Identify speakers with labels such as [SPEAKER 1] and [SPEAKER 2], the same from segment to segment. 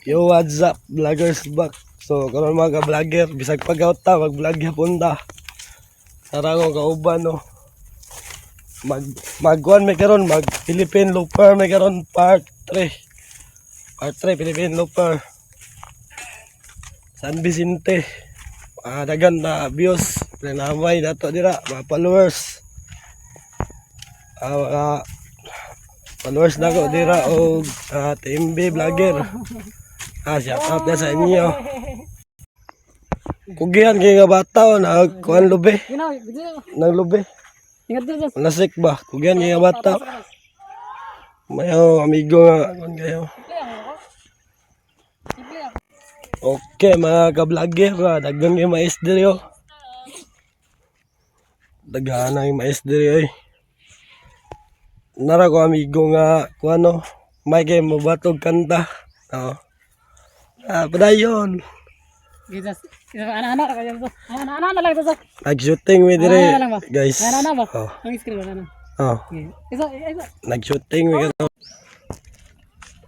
[SPEAKER 1] Yo, what's up, vloggers back. So, karon mga ka-vlogger, bisag pag-out ta, mag-vlog yapon ta. Tara ko kauban, no. Mag-1 may karon, mag-Philippine Looper may karon part 3. Part 3, Philippine Looper. San Vicente. Dagan na views. Pinamay na to dira, mga followers. Followers na ko dira o TMB vlogger. Shout out na sa inyo. Kugihan kayo nga bata o kuhan lube. Nang lube. Nasik ba? Kugihan kayo nga bata. Mayo amigo nga kuhan kayo. Okay mga ka-vlogger, dagang yung mais diri o. Dagaan na yung mais diri oy. Nara ko amigo nga kuhan o. May kayo mabatog kanta. Padayon.
[SPEAKER 2] Anak-anak lang to. Anak-anak lang to.
[SPEAKER 1] Nag-shooting mi dire, guys.
[SPEAKER 2] Anak-anak ba? Ang screen ba? Isa.
[SPEAKER 1] Nag-shooting mi kato.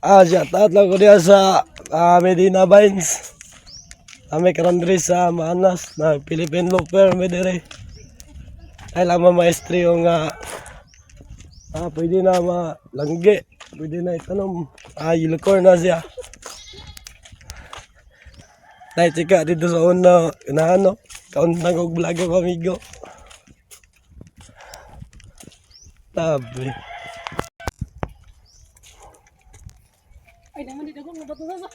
[SPEAKER 1] Shout out lang ko diya sa Medina Vines. May karon diri sa Manas na Philippine Looper mi dire. Ay lamang maestri yung pwede na malangge. Pwede na itanom. Unicorn na siya. Dahil chika dito sa una na kaunang kong vlog ako amigo. Tabi.
[SPEAKER 2] Ay, naman dito ko mabato sa.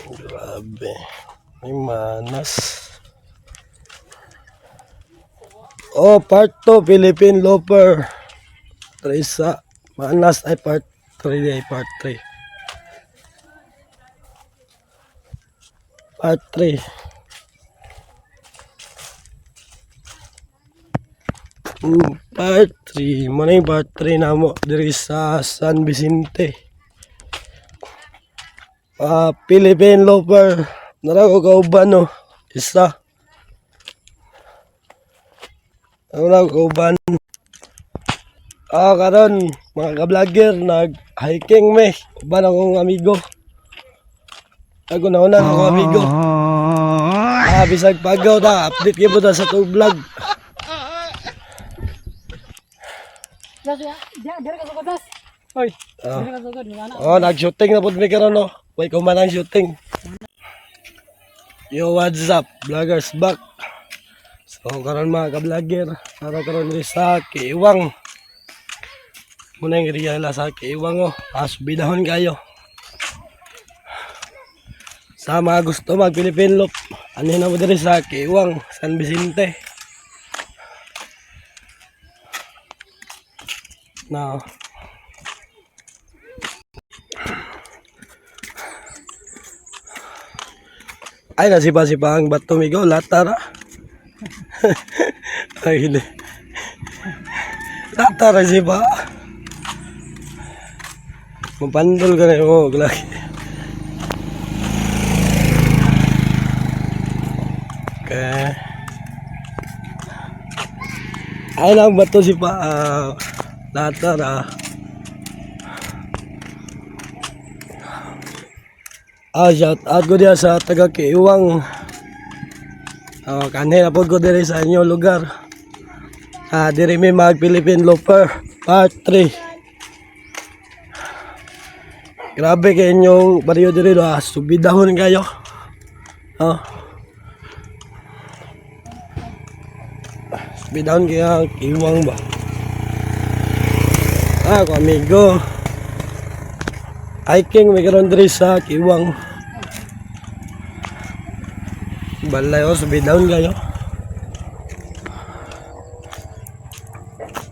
[SPEAKER 1] Grabe. May manas. Part 2 Philippine Looper. Teresa Manas ay part 3 ay part 3. Part 3. Part 3. Muna yung part 3 na mo diri sa San Vicente. Philippine Looper. Nara ko kauban no. Isa. Nara ko kauban. Karon mga ka-vlogger, nag-hiking me. Uban akong amigo. Ako na una akong amigo. Bisag pagaw ta, update gyud ta sa tong vlog.
[SPEAKER 2] Dere ka sa batas. Hoy. Dere ka sa god,
[SPEAKER 1] Nag-shooting na pud mi karon no. Way ko man ang shooting. Yo, what's up, vloggers back. So karon mga ka-vlogger, para karon ri sa Kiwang. Muna yung riyala sa Kiwang o. Subidahon kayo. Sa mga gusto mag-Philippine Loop, ano na mo diri sa Kiwang, San Vicente. Now, ay nasipa-sipa ang bato migo, latara. Ay hindi. Latara sipa. Mapandol ka na yung lagi. Okay. Ay lang bato si pa latar shout out ko diya sa taga Kiwang. Kanina po ko diri sa inyo lugar. Diri may mag Philippine Looper part 3. Grabe kayo inyong baryo diri subidahon kayo. Subidahon kayo Kiwang ba? Amigo. Hiking may karon diri sa Kiwang. Balay subidahon kayo.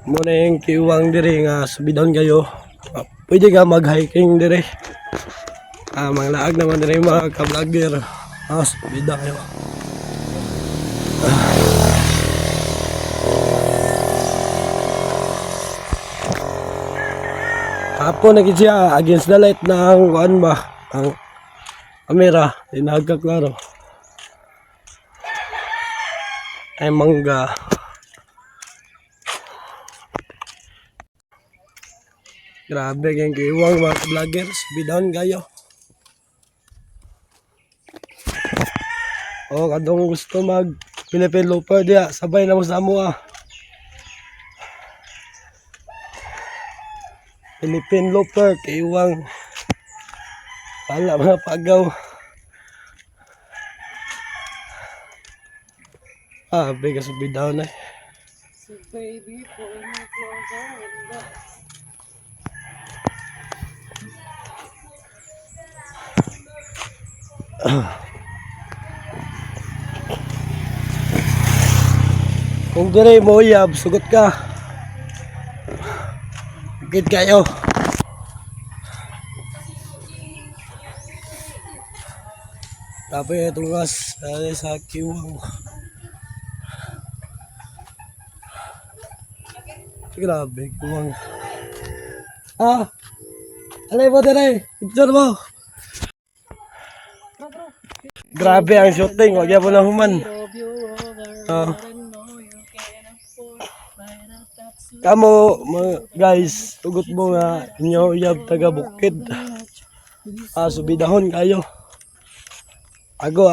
[SPEAKER 1] Muna yung Kiwang diri nga subidahon kayo. Pwede ka mag-hiking dire. Mga laag naman dire mga ka-vlogger. Subida kayo. Hapon na siya against the light ng kuan ba? Ang kamera, nagkaklaro. Ay mangga. Grabe kayong kiwang mga vloggers. Bidon kayo. O, kadong gusto mag Philippine Looper diya. Sabay na mo sa amo ah. Philippine Looper, kiwang. Pala mga pagaw. Ah, bigas bidon eh.
[SPEAKER 2] So baby, pull me closer and back.
[SPEAKER 1] Kung dire mo uyab, sugot ka. Gid kayo. Tapos itong gas sa kiwang. Grabe, kiwang. Ah! Alay mo dire! Picture mo! Grabe ang shooting, wag yan mo na human. Kamo mga guys, tugot mo nga inyo uyab taga bukid. Subidahon kayo. Ako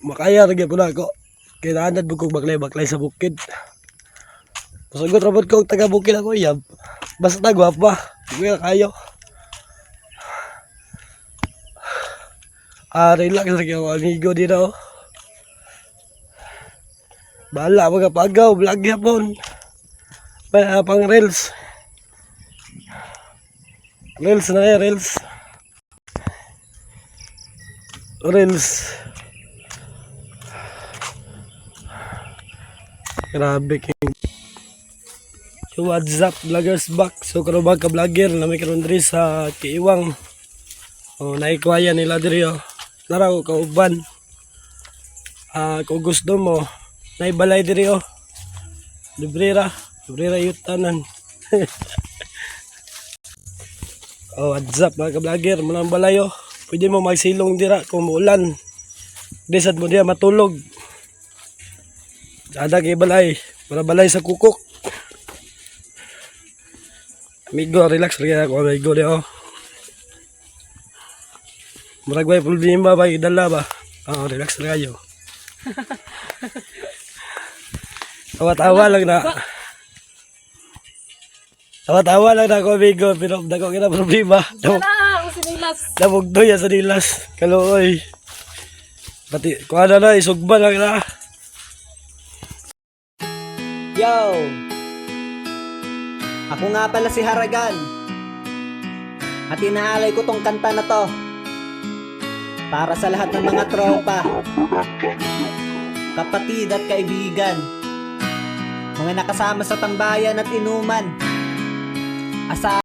[SPEAKER 1] makaya lagi po na ako. Kailangan po kong baklay sa bukid. Pasagot rabot ko taga bukid ako uyab. Basta gwapa, kuya kayo. Relax lagi ako amigo dito. Bahala mga pagaw, vlog yapon. Pang reels. Reels na yan, reels. Reels. Grabe king. So what's up vloggers back. So karon ba ka vlogger na may karon diri sa Kiiwang. Naikuwaya nila diri oh. Nara ko kauban. Kung gusto mo, naibalay diri oh. Librera yutanan. What's up mga ka-vlogger, malang balayo. Pwede mo magsilong dira kung muulan. Desad mo diya matulog. Sada kay balay, para balay sa kukok. Amigo, relax rin ako amigo diya oh. Murag may problema ba, idala ba? Relax rin kayo. Tawa-tawa lang na. Tawa-tawa lang na ako amigo, pero dako kita problema.
[SPEAKER 2] Wala, sinilas.
[SPEAKER 1] Nabugdoy sa nilas. Kaluoy. Pati, kung ano na, isugba lang na.
[SPEAKER 3] Yo! Ako nga pala si Haragan. At inaalay ko tong kanta na to para sa lahat ng mga tropa, kapatid at kaibigan, mga nakasama sa tambayan at inuman. Asa